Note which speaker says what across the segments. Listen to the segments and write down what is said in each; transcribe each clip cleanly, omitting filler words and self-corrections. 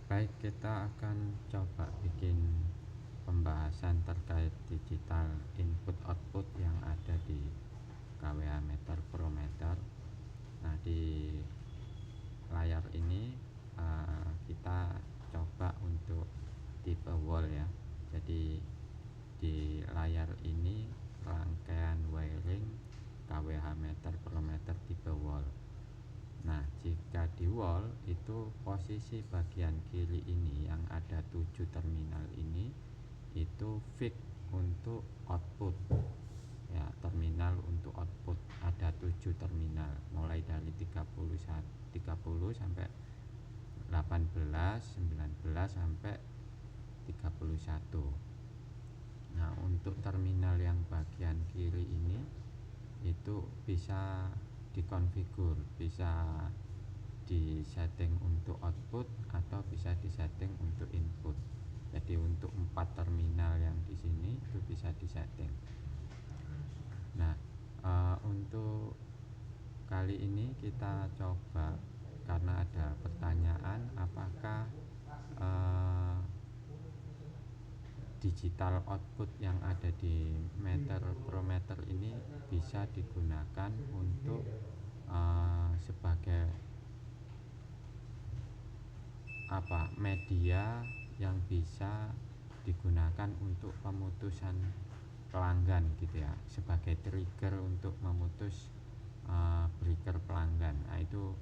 Speaker 1: Baik, kita akan coba bikin pembahasan terkait digital input output yang ada di kWh meter per meter. Nah, di layar ini kita coba untuk tipe wall ya. Jadi di layar ini rangkaian wiring kWh meter per meter tipe wall. Nah, jika di wall itu posisi bagian kiri ini yang ada 7 terminal ini itu fix untuk output ya, terminal untuk output ada 7 terminal mulai dari 30 sampai 18, 19 sampai 31. Nah, untuk terminal yang bagian kiri ini itu bisa dikonfigur, bisa disetting untuk output atau bisa disetting untuk input. Jadi untuk 4 terminal yang di sini itu bisa disetting. Nah, untuk kali ini kita coba, karena ada pertanyaan apakah digital output yang ada di meter per meter ini bisa digunakan untuk sebagai media yang bisa digunakan untuk pemutusan pelanggan gitu ya, sebagai trigger untuk memutus breaker pelanggan. Nah, itu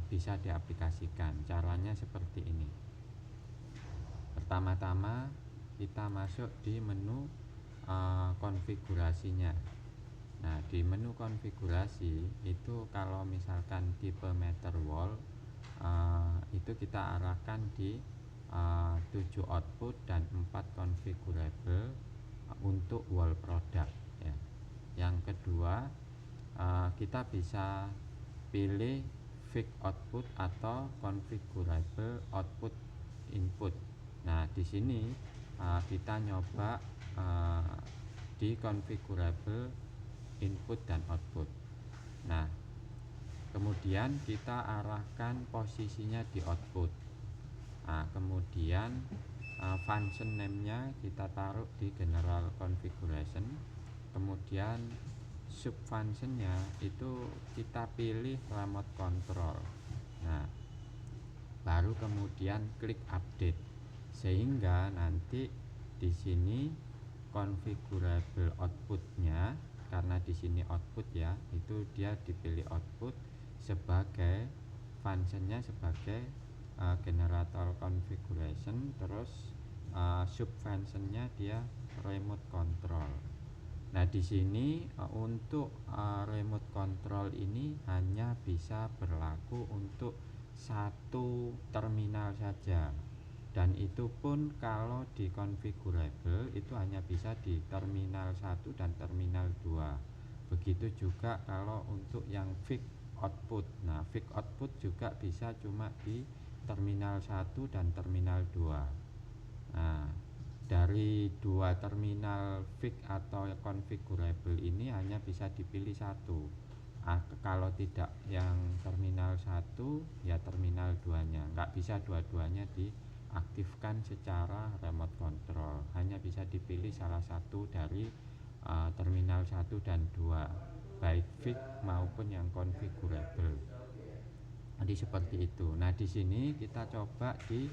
Speaker 1: bisa diaplikasikan. Caranya seperti ini. Pertama-tama kita masuk di menu konfigurasinya. Nah, di menu konfigurasi itu kalau misalkan tipe meter wall itu kita arahkan di 7 output dan 4 configurable untuk wall product ya. Yang kedua, kita bisa pilih fix output atau configurable output input. Nah, di sini kita nyoba di configurable input dan output. Nah, kemudian kita arahkan posisinya di output. Nah, kemudian function name-nya kita taruh di general configuration. Kemudian sub function-nya itu kita pilih remote control. Nah, baru kemudian klik update, sehingga nanti di sini configurable outputnya, karena di sini output ya, itu dia dipilih output sebagai functionnya sebagai generator configuration, terus sub functionnya dia remote control. Nah, di sini untuk remote control ini hanya bisa berlaku untuk satu terminal saja, dan itu pun kalau di configurable itu hanya bisa di terminal 1 dan terminal 2. Begitu juga kalau untuk yang fix output. Nah, fix output juga bisa cuma di terminal 1 dan terminal 2. Nah, dari 2 terminal fix atau configurable ini hanya bisa dipilih satu. Kalau tidak yang terminal 1 ya terminal 2-nya, nggak bisa dua-duanya diaktifkan secara remote control, hanya bisa dipilih salah satu dari terminal 1 dan 2, baik fix maupun yang configurable. Jadi seperti itu. Nah, di sini kita coba di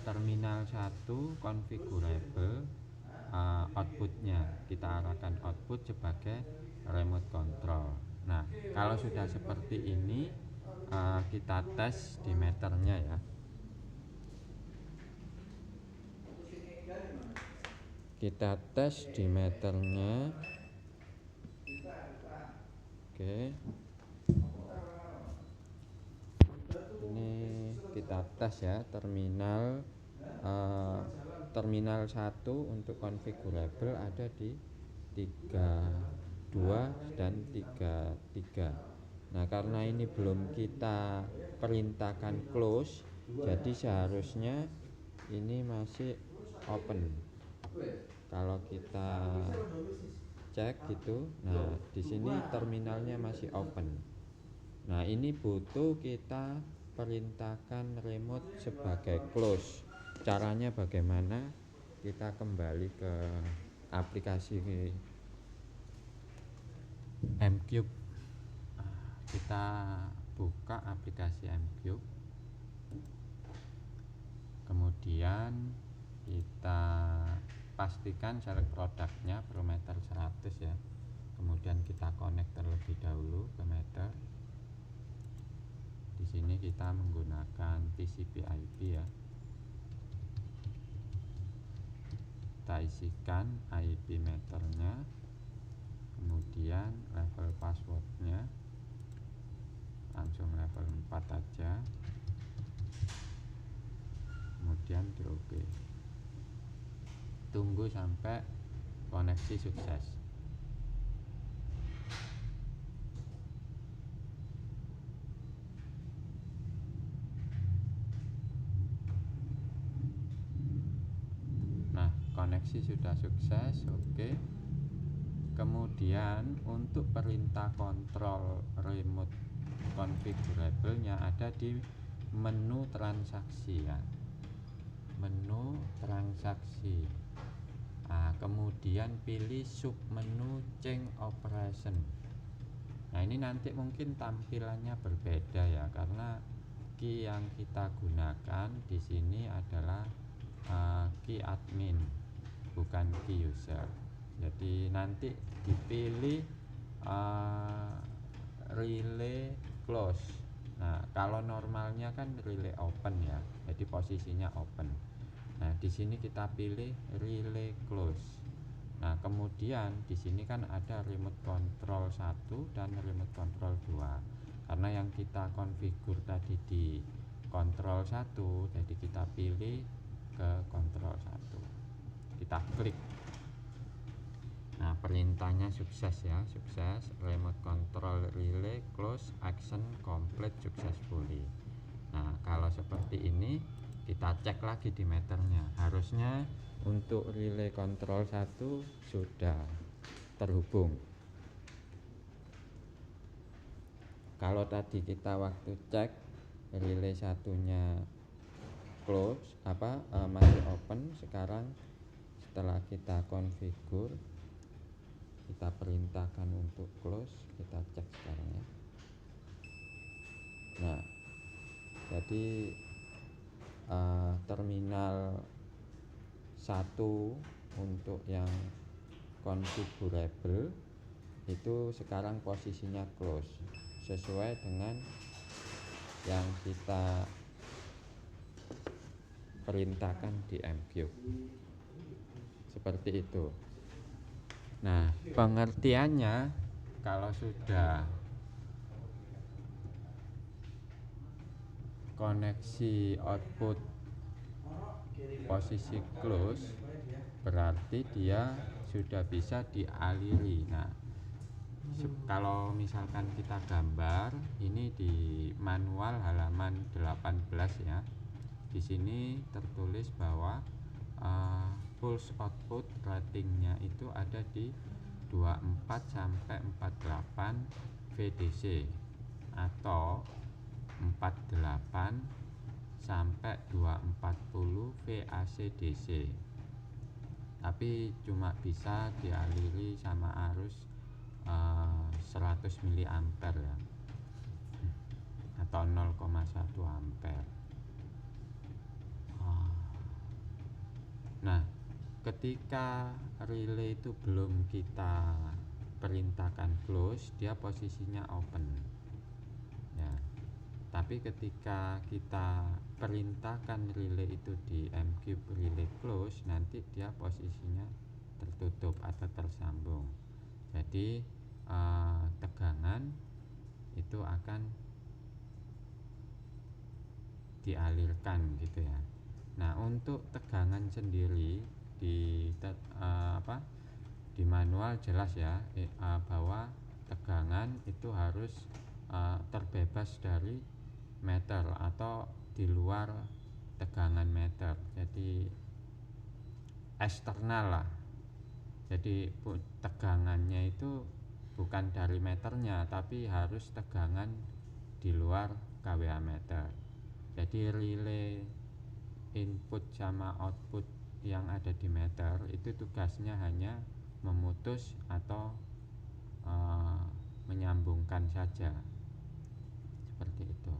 Speaker 1: terminal 1 configurable outputnya, kita arahkan output sebagai remote control. Nah, kalau sudah seperti ini kita tes di meternya ya. Kita tes di meternya. Oke. Ini kita tes ya, terminal 1 untuk configurable ada di 32 dan 33. Nah, karena ini belum kita perintahkan close, jadi seharusnya ini masih open. Kalau kita cek gitu, nah di sini terminalnya masih open. Nah, ini butuh kita perintahkan remote sebagai close. Caranya bagaimana? Kita kembali ke aplikasi M-Cube. Kita buka aplikasi M-Cube, kemudian kita pastikan select produknya Prometer 100 ya. Kemudian kita connect terlebih dahulu ke meter. Di sini kita menggunakan TCP/IP ya. Kita isikan IP meternya, kemudian level passwordnya langsung level 4 aja, kemudian di OK. Tunggu sampai koneksi sukses. Nah, koneksi sudah sukses. Oke. Kemudian untuk perintah kontrol remote configurable-nya ada di menu transaksi ya. Menu transaksi. Nah, kemudian pilih submenu change operation. Nah, ini nanti mungkin tampilannya berbeda ya, karena key yang kita gunakan di sini adalah key admin, bukan key user. Jadi nanti dipilih relay close. Nah, kalau normalnya kan relay open ya, jadi posisinya open. Nah, di sini kita pilih relay close. Nah, kemudian di sini kan ada remote control 1 dan remote control 2. Karena yang kita konfigur tadi di control 1, jadi kita pilih ke control 1. Kita klik. Nah, perintahnya sukses ya, sukses. Remote control relay close action complete successfully. Nah, kalau seperti ini kita cek lagi di meternya. Harusnya untuk relay control 1 sudah terhubung. Kalau tadi kita waktu cek relay satunya close masih open, sekarang setelah kita konfigur, kita perintahkan untuk close, kita cek sekarang ya. Nah, jadi terminal 1 untuk yang configurable itu sekarang posisinya close sesuai dengan yang kita perintahkan di M-Cube. Seperti itu. Nah, pengertiannya kalau sudah koneksi output posisi close, berarti dia sudah bisa dialiri. Nah, kalau misalkan kita gambar ini di manual halaman 18 ya. Di sini tertulis bahwa pulse output ratingnya itu ada di 24 sampai 48 VDC atau 48 sampai 240 VACDC. Tapi cuma bisa dialiri sama arus 100 mA ya, atau 0,1 ampere. Nah, ketika relay itu belum kita perintahkan close, dia posisinya open ya. Tapi ketika kita perintahkan relay itu di M-Cube relay close, nanti dia posisinya tertutup atau tersambung. Jadi tegangan itu akan dialirkan gitu ya. Nah, untuk tegangan sendiri di manual jelas ya, bahwa tegangan itu harus terbebas dari meter atau di luar tegangan meter. Jadi eksternal lah. Jadi tegangannya itu bukan dari meternya, tapi harus tegangan di luar kWh meter. Jadi relay input sama output yang ada di meter itu tugasnya hanya memutus atau menyambungkan saja, seperti itu.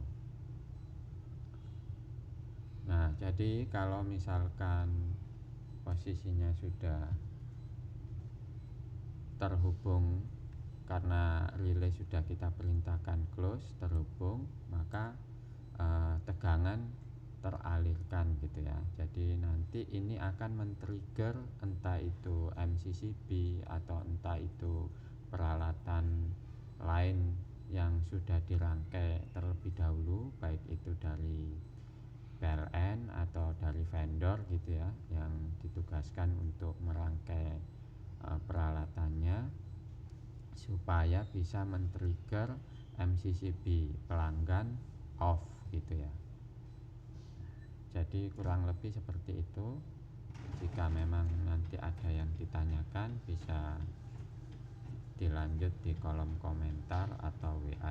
Speaker 1: Nah, jadi kalau misalkan posisinya sudah terhubung, karena relay sudah kita perintahkan close, terhubung, maka tegangan teralirkan gitu ya. Jadi nanti ini akan men-trigger entah itu MCCB atau entah itu peralatan lain yang sudah dirangkai terlebih dahulu, baik itu dari PLN atau dari vendor gitu ya, yang ditugaskan untuk merangkai peralatannya supaya bisa men-trigger MCCB pelanggan off gitu ya. Jadi kurang lebih seperti itu. Jika memang nanti ada yang ditanyakan, bisa dilanjut di kolom komentar atau WA